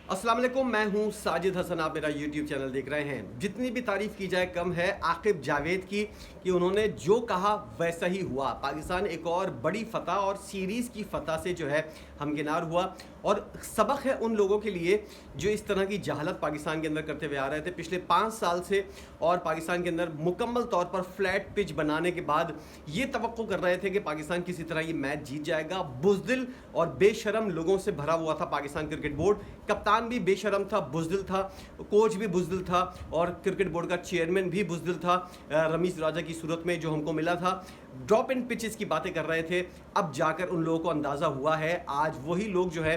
अस्सलाम वालेकुम, मैं हूं साजिद हसन। आप मेरा यूट्यूब चैनल देख रहे हैं। जितनी भी तारीफ़ की जाए कम है आकिब जावेद की कि उन्होंने जो कहा वैसा ही हुआ। पाकिस्तान एक और बड़ी फ़तह और सीरीज़ की फ़तह से जो है हमकिनार हुआ और सबक है उन लोगों के लिए जो इस तरह की जहालत पाकिस्तान के अंदर करते हुए आ रहे थे पिछले 5 साल से। और पाकिस्तान के अंदर मुकम्मल तौर पर फ्लैट पिच बनाने के बाद ये तवक्को कर रहे थे कि पाकिस्तान किसी तरह ये मैच जीत जाएगा। बुज़दिल और बेशरम लोगों से भरा हुआ था पाकिस्तान क्रिकेट बोर्ड। कप्तान भी बेशरम था, बुज़दिल था, कोच भी बुज़दिल था और क्रिकेट बोर्ड का चेयरमैन भी बुज़दिल था। रमीज़ राजा की सूरत में जो हमको मिला था, ड्रॉप इन पिचेस की बातें कर रहे थे। अब जाकर उन लोगों को अंदाज़ा हुआ है, आज वही लोग जो है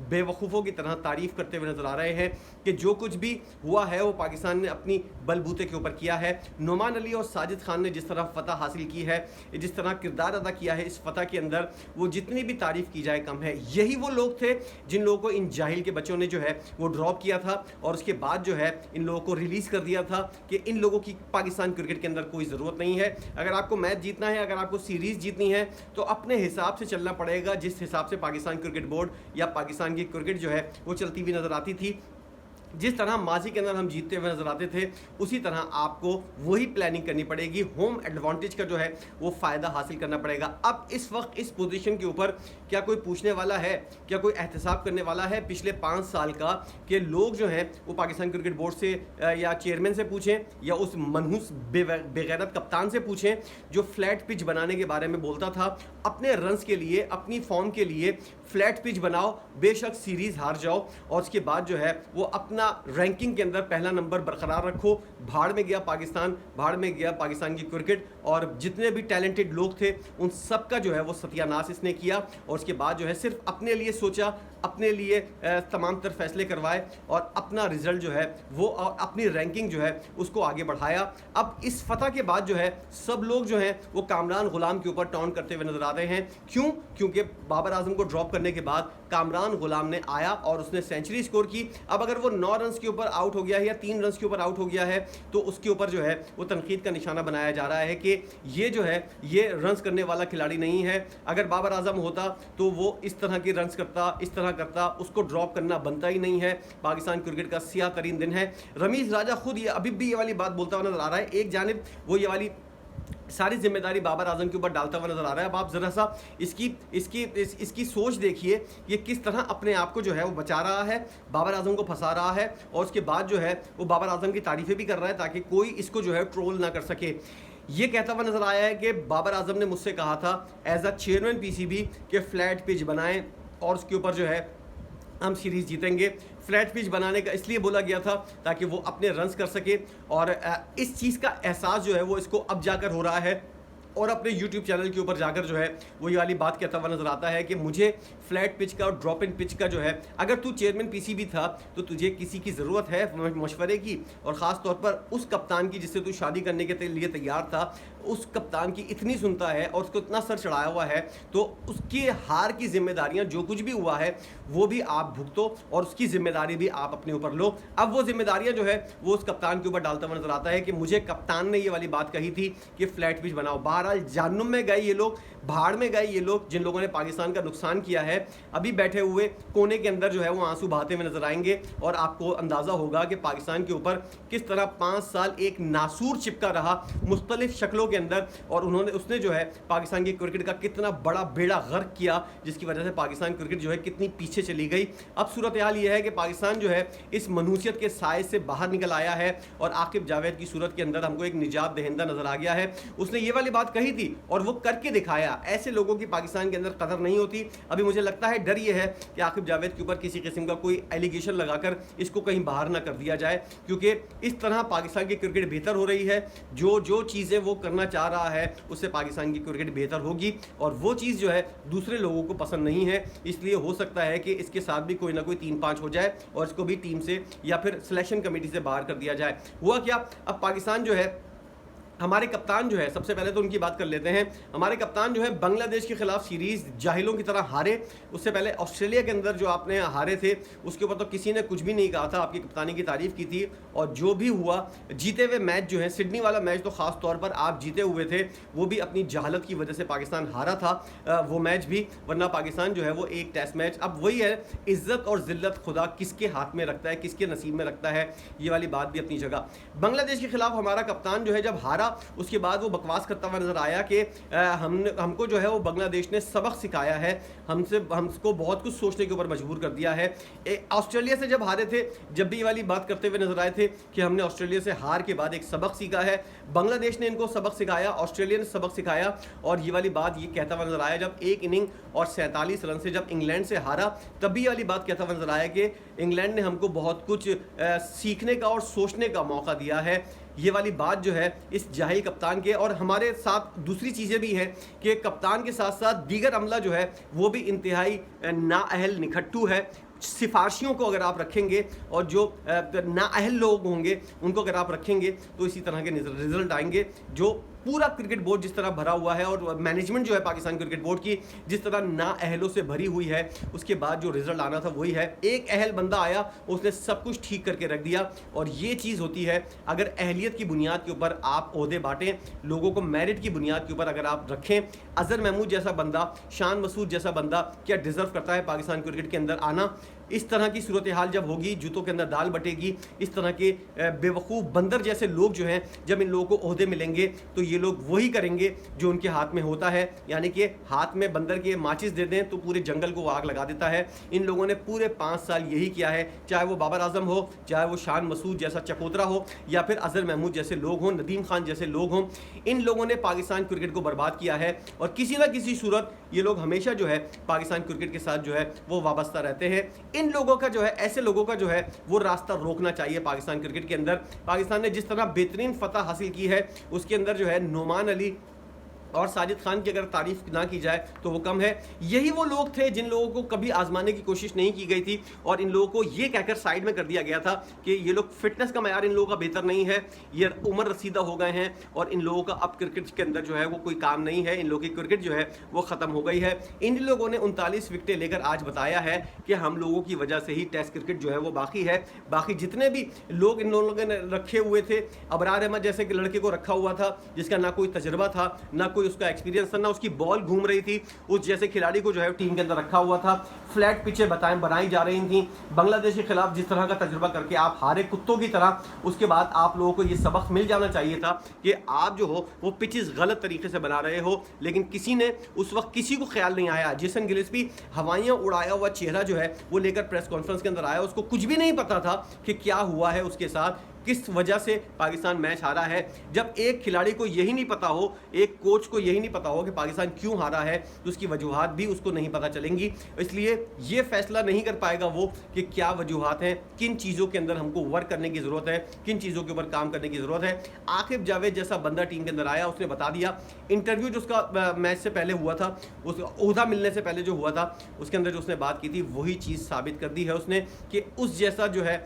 बेवकूफ़ों की तरह तारीफ़ करते हुए नज़र आ रहे हैं कि जो कुछ भी हुआ है वो पाकिस्तान ने अपनी बलबूते के ऊपर किया है। नुमान अली और साजिद खान ने जिस तरह फ़तह हासिल की है, जिस तरह किरदार अदा किया है इस फ़तह के अंदर, वो जितनी भी तारीफ़ की जाए कम है। यही वो लोग थे जिन लोगों को इन जाहिल के बच्चों ने जो है वो ड्रॉप किया था और उसके बाद जो है इन लोगों को रिलीज़ कर दिया था कि इन लोगों की पाकिस्तान क्रिकेट के अंदर कोई ज़रूरत नहीं है। अगर आपको मैच जीतना है, अगर आपको सीरीज़ जीतनी है तो अपने हिसाब से चलना पड़ेगा, जिस हिसाब से पाकिस्तान क्रिकेट बोर्ड या पाकिस्तान की क्रिकेट जो है वो चलती हुई नज़र आती थी। जिस तरह माजी के अंदर हम जीतते हुए नजर आते थे उसी तरह आपको वही प्लानिंग करनी पड़ेगी। होम एडवांटेज का जो है वो फ़ायदा हासिल करना पड़ेगा। अब इस वक्त इस पोजीशन के ऊपर क्या कोई पूछने वाला है, क्या कोई एहतसाब करने वाला है पिछले 5 साल का कि लोग जो हैं वो पाकिस्तान क्रिकेट बोर्ड से या चेयरमैन से पूछें या उस मनहूस बेगैरत कप्तान से पूछें जो फ्लैट पिच बनाने के बारे में बोलता था। अपने रन्स के लिए, अपनी फॉर्म के लिए फ्लैट पिच बनाओ, बेशक सीरीज़ हार जाओ और उसके बाद जो है वो अपना रैंकिंग के अंदर पहला नंबर बरकरार रखो। भाड़ में गया पाकिस्तान, भाड़ में गया पाकिस्तान की क्रिकेट और जितने भी टैलेंटेड लोग थे उन सब का जो है वो सत्यानाश इसने किया और उसके बाद जो है सिर्फ अपने लिए सोचा, अपने लिए तमाम तर फैसले करवाए और अपना रिजल्ट जो है वो और अपनी रैंकिंग जो है उसको आगे बढ़ाया। अब इस फतह के बाद जो है सब लोग जो हैं वो कामरान गुलाम के ऊपर टॉन्ट करते हुए नजर आ रहे हैं। क्यों? क्योंकि बाबर आजम को ड्रॉप करने के बाद कामरान गुलाम ने आया और उसने सेंचुरी स्कोर की। अब अगर वो 9 रन के ऊपर आउट हो गया है या 3 रन के ऊपर आउट हो गया है तो उसके ऊपर जो है वो तनकीद का निशाना बनाया जा रहा है कि ये जो है ये रन्स करने वाला खिलाड़ी नहीं है। अगर बाबर आजम होता तो वो इस तरह के रन्स करता, इस तरह करता, उसको ड्रॉप करना बनता ही नहीं है। पाकिस्तान क्रिकेट का सियाह तरीन दिन है। रमीज़ राजा खुद ये अभी भी ये वाली बात बोलता हुआ नजर आ रहा है। एक जानिब वो ये वाली सारी जिम्मेदारी बाबर आजम के ऊपर डालता हुआ नजर आ रहा है। अब आप जरा सा इसकी सोच देखिए, ये किस तरह अपने आप को जो है वो बचा रहा है, बाबर आजम को फंसा रहा है और उसके बाद जो है वो बाबर आजम की तारीफें भी कर रहा है ताकि कोई इसको जो है ट्रोल ना कर सके। ये कहता हुआ नजर आया है कि बाबर आजम ने मुझसे कहा था एज अ चेयरमैन पीसीबी कि फ्लैट पिच बनाएं और उसके ऊपर जो है हम सीरीज़ जीतेंगे। फ्लैट पिच बनाने का इसलिए बोला गया था ताकि वो अपने रन्स कर सके और इस चीज़ का एहसास जो है वो इसको अब जाकर हो रहा है और अपने YouTube चैनल के ऊपर जाकर जो है वो ये वाली बात कहता हुआ नजर आता है कि मुझे फ्लैट पिच का और ड्रॉप इन पिच का जो है, अगर तू चेयरमैन पीसीबी था तो तुझे किसी की ज़रूरत है मशवरे की और ख़ास तौर पर उस कप्तान की जिससे तू शादी करने के लिए तैयार था, उस कप्तान की इतनी सुनता है और उसको इतना सर चढ़ाया हुआ है तो उसकी हार की जिम्मेदारियाँ जो कुछ भी हुआ है वो भी आप भुगतो और उसकी जिम्मेदारी भी आप अपने ऊपर लो। अब वो जिम्मेदारियाँ जो है वो उस कप्तान के ऊपर डालता हुआ नजर आता है कि मुझे कप्तान ने ये वाली बात कही थी कि फ्लैट पिच बनाओ। बहरहाल जहन्नुम में गए ये लोग, भाड़ में गए ये लोग जिन लोगों ने पाकिस्तान का नुकसान किया है। अभी बैठे हुए कोने के अंदर जो है वो आंसू बहाते हुए नजर आएंगे और आपको अंदाज़ा होगा कि पाकिस्तान के ऊपर किस तरह 5 साल एक नासूर चिपका रहा मुख्तलिफ शक्लों के अंदर और उसने जो है पाकिस्तान की क्रिकेट का कितना बड़ा बेड़ा गर्क किया जिसकी वजह से पाकिस्तान क्रिकेट जो है कितनी पीछे चली गई। अब सूरत हाल ये है कि पाकिस्तान जो है इस मनहूसियत के साए से बाहर निकल आया है और आकिब जावेद की सूरत के अंदर हमको एक निजात दहिंदा नजर आ गया है। उसने ये वाली बात कही थी और वो करके दिखाया। ऐसे लोगों की पाकिस्तान के अंदर कदर नहीं होती। अभी मुझे लगता है डर ये है कि आकिब जावेद के ऊपर किसी किस्म का कोई एलिगेशन लगाकर इसको कहीं बाहर ना कर दिया जाए, क्योंकि इस तरह पाकिस्तान की क्रिकेट बेहतर हो रही है। जो जो चीज़ें वो करना चाह रहा है उससे पाकिस्तान की क्रिकेट बेहतर होगी और वो चीज़ जो है दूसरे लोगों को पसंद नहीं है। इसलिए हो सकता है कि इसके साथ भी कोई ना कोई 3-5 हो जाए और इसको भी टीम से या फिर सिलेक्शन कमेटी से बाहर कर दिया जाए। हुआ क्या, अब पाकिस्तान जो है हमारे कप्तान जो है, सबसे पहले तो उनकी बात कर लेते हैं। हमारे कप्तान जो है बांग्लादेश के खिलाफ सीरीज जाहिलों की तरह हारे। उससे पहले ऑस्ट्रेलिया के अंदर जो आपने हारे थे उसके ऊपर तो किसी ने कुछ भी नहीं कहा था, आपकी कप्तानी की तारीफ की थी। और जो भी हुआ, जीते हुए मैच जो है, सिडनी वाला मैच तो खास तौर पर आप जीते हुए थे, वो भी अपनी जहालत की वजह से पाकिस्तान हारा था वो मैच भी, वरना पाकिस्तान जो है वो एक टेस्ट मैच, अब वही है, इज्जत और जिल्लत खुदा किसके हाथ में रखता है, किसके नसीब में रखता है, ये वाली बात भी अपनी जगह। बांग्लादेश के खिलाफ हमारा कप्तान जो है जब हारा, उसके बाद वो बकवास करता हुआ नजर आया कि हमको जो है वो बांग्लादेश ने सबक सिखाया है, हमको बहुत कुछ सोचने के ऊपर मजबूर कर दिया है। ऑस्ट्रेलिया से जब हारे थे, जब भी ये वाली बात करते हुए नजर आए थे कि हमने ऑस्ट्रेलिया से हार के बाद एक सबक सीखा है, बांग्लादेश ने इनको सबक सिखाया, ऑस्ट्रेलिया ने सबक सिखाया। और ये वाली बात ये कहता हुआ नजर आया जब एक इनिंग और 47 रन से जब इंग्लैंड से हारा, तब भी ये वाली बात कहता हुआ नजर आया कि इंग्लैंड ने हमको बहुत कुछ सीखने का और सोचने का मौका दिया है। ये वाली बात जो है इस जाहिल कप्तान के, और हमारे साथ दूसरी चीज़ें भी हैं कि कप्तान के साथ साथ दीगर अमला जो है वो भी इंतहाई नाअहल निखट्टू है। सिफारशियों को अगर आप रखेंगे और जो नाअहल लोग होंगे उनको अगर आप रखेंगे तो इसी तरह के रिजल्ट आएंगे। जो पूरा क्रिकेट बोर्ड जिस तरह भरा हुआ है और मैनेजमेंट जो है पाकिस्तान क्रिकेट बोर्ड की जिस तरह नाअहलों से भरी हुई है, उसके बाद जो रिजल्ट आना था वही है। एक अहल बंदा आया, उसने सब कुछ ठीक करके रख दिया। और ये चीज़ होती है, अगर अहलियत की बुनियाद के ऊपर आप ओहदे बांटें, लोगों को मेरिट की बुनियाद के ऊपर अगर आप रखें, अजहर महमूद जैसा बंदा, शान मसूद जैसा बंदा क्या डिजर्व करता है पाकिस्तान क्रिकेट के अंदर आना? इस तरह की सूरत हाल जब होगी, जूतों के अंदर दाल बटेगी, इस तरह के बेवकूफ़ बंदर जैसे लोग जो हैं, जब इन लोगों को ओहदे मिलेंगे तो ये लोग वही करेंगे जो उनके हाथ में होता है, यानी कि हाथ में बंदर के माचिस दे दें तो पूरे जंगल को आग लगा देता है। इन लोगों ने पूरे 5 साल यही किया है, चाहे वो बाबर आजम हो, चाहे वो शान मसूद जैसा चकोतरा हो, या फिर अजहर महमूद जैसे लोग हों, नदीम खान जैसे लोग हों। इन लोगों ने पाकिस्तान क्रिकेट को बर्बाद किया है और किसी ना किसी सूरत ये लोग हमेशा जो है पाकिस्तान क्रिकेट के साथ जो है वो वाबस्ता रहते हैं। इन लोगों का जो है, ऐसे लोगों का जो है वो रास्ता रोकना चाहिए पाकिस्तान क्रिकेट के अंदर। पाकिस्तान ने जिस तरह बेहतरीन फतह हासिल की है, उसके अंदर जो है नुमान अली और साजिद खान की अगर तारीफ ना की जाए तो वो कम है। यही वो लोग थे जिन लोगों को कभी आजमाने की कोशिश नहीं की गई थी और इन लोगों को ये कहकर साइड में कर दिया गया था कि ये लोग फिटनेस का मयार इन लोगों का बेहतर नहीं है, ये उम्र रसीदा हो गए हैं और इन लोगों का अब क्रिकेट के अंदर जो है वो कोई काम नहीं है, इन लोगों की क्रिकेट जो है वो ख़त्म हो गई है। इन लोगों ने 39 विकेटें लेकर आज बताया है कि हम लोगों की वजह से ही टेस्ट क्रिकेट जो है वो बाकी है। बाकी जितने भी लोग इन लोगों ने रखे हुए थे, अबरार अहमद जैसे कि लड़के को रखा हुआ था जिसका ना कोई तजर्बा था, ना कोई उसका एक्सपीरियंस था, ना उसकी बॉल घूम रही थी, उस जैसे खिलाड़ी को जो है टीम के अंदर रखा हुआ था। फ्लैट पिचें बनाई जा रही थी। बांग्लादेश के खिलाफ जिस तरह का तजुर्बा करके आप हारे कुत्तों की तरह, उसके बाद आप लोगों को ये सबक मिल जाना चाहिए था कि आप जो हो वो पिचेस गलत तरीके से बना रहे हो। लेकिन किसी ने उस वक्त किसी को ख्याल नहीं आया। जेसन गिलिस्पी हवाइयाँ उड़ाया हुआ चेहरा जो है वो लेकर प्रेस कॉन्फ्रेंस के अंदर आया, उसको कुछ भी नहीं पता था कि क्या हुआ है उसके साथ, किस वजह से पाकिस्तान मैच हारा है। जब एक खिलाड़ी को यही नहीं पता हो, एक कोच को यही नहीं पता हो कि पाकिस्तान क्यों हारा है, तो उसकी वजूहात भी उसको नहीं पता चलेंगी। इसलिए ये फैसला नहीं कर पाएगा वो कि क्या वजूहात हैं, किन चीज़ों के अंदर हमको वर्क करने की ज़रूरत है, किन चीज़ों के ऊपर काम करने की ज़रूरत है। आकिब जावेद जैसा बंदा टीम के अंदर आया, उसने बता दिया। इंटरव्यू जो उसका मैच से पहले हुआ था, उस ओहदा मिलने से पहले जो हुआ था, उसके अंदर जो उसने बात की थी वही चीज़ साबित कर दी है उसने कि उस जैसा जो है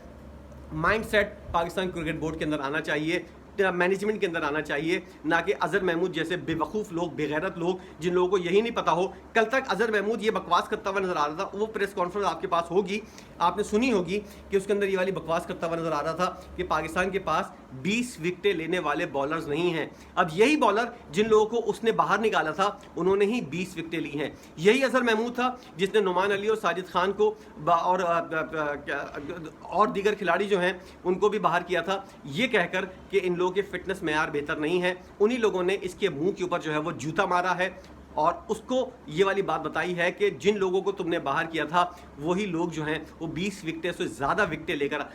माइंडसेट पाकिस्तान क्रिकेट बोर्ड के अंदर आना चाहिए, मैनेजमेंट के अंदर आना चाहिए, ना कि अजहर महमूद जैसे बेवकूफ़ लोग, बेगैरत लोग, जिन लोगों को यही नहीं पता हो। कल तक अजहर महमूद ये बकवास करता हुआ नजर आ रहा था, वो प्रेस कॉन्फ्रेंस आपके पास होगी, आपने सुनी होगी कि उसके अंदर ये वाली बकवास करता हुआ नजर आ रहा था कि पाकिस्तान के पास 20 विकेटें लेने वाले बॉलर्स नहीं हैं। अब यही बॉलर जिन लोगों को उसने बाहर निकाला था, उन्होंने ही 20 विकेटें ली हैं। यही अजहर महमूद था जिसने नुमान अली और साजिद खान को और दीगर खिलाड़ी जो हैं उनको भी बाहर किया था, ये कहकर कि इन लोगों के फिटनेस मेयार बेहतर नहीं है। उन्हीं लोगों ने इसके मुंह के ऊपर जो है वो जूता मारा है और उसको ये वाली बात बताई है कि जिन लोगों को तुमने बाहर किया था वही लोग जो हैं वो 20 विकेटें से ज़्यादा विकेटें लेकर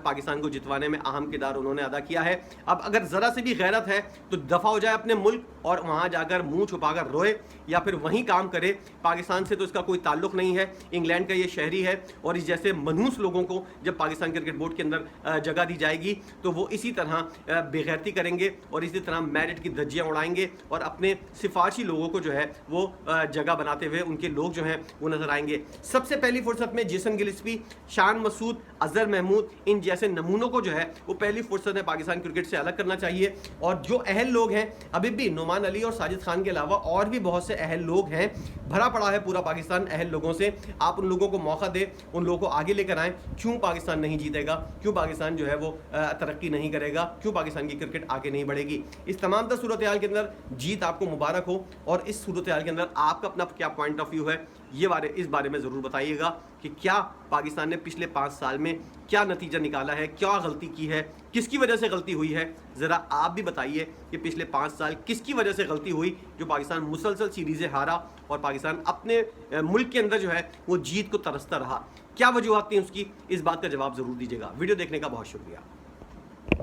पाकिस्तान को जितवाने में अहम किरदार उन्होंने अदा किया है। अब अगर ज़रा से भी गैरत है तो दफ़ा हो जाए अपने मुल्क और वहाँ जाकर मुंह छुपाकर रोए या फिर वहीं काम करे। पाकिस्तान से तो इसका कोई ताल्लुक नहीं है, इंग्लैंड का ये शहरी है और इस जैसे मनहूस लोगों को जब पाकिस्तान क्रिकेट बोर्ड के अंदर जगह दी जाएगी तो वो इसी तरह बेगैरती करेंगे और इसी तरह मेरिट की धज्जियाँ उड़ाएंगे और अपने सिफारशी लोगों को जो है है वो जगह बनाते हुए उनके लोग जो हैं वो नजर आएंगे। सबसे पहली फुर्सत में जेसन गिलिस्पी, शान मसूद, अजहर महमूद, इन जैसे नमूनों को जो है वो पहली फुर्सत में पाकिस्तान क्रिकेट से अलग करना चाहिए। और जो अहल लोग हैं, अभी भी नुमान अली और साजिद खान के अलावा और भी बहुत से अहल लोग हैं, भरा पड़ा है पूरा पाकिस्तान अहल लोगों से। आप उन लोगों को मौका दें, उन लोगों को आगे लेकर आएँ। क्यों पाकिस्तान नहीं जीतेगा, क्यों पाकिस्तान जो है वो तरक्की नहीं करेगा, क्यों पाकिस्तान की क्रिकेट आगे नहीं बढ़ेगी। इस तमाम सूरत हाल के अंदर जीत आपको मुबारक हो, और इस सूरत हाल के अंदर आपका अपना क्या पॉइंट ऑफ व्यू है ये इस बारे में ज़रूर बताइएगा कि क्या पाकिस्तान ने पिछले 5 साल में क्या नतीजा निकाला है, क्या गलती की है, किसकी वजह से गलती हुई है। ज़रा आप भी बताइए कि पिछले 5 साल किसकी वजह से गलती हुई जो पाकिस्तान मुसलसल सीरीज़ें हारा और पाकिस्तान अपने मुल्क के अंदर जो है वो जीत को तरसता रहा। क्या वजूहत थी उसकी, इस बात का जवाब ज़रूर दीजिएगा। वीडियो देखने का बहुत शुक्रिया।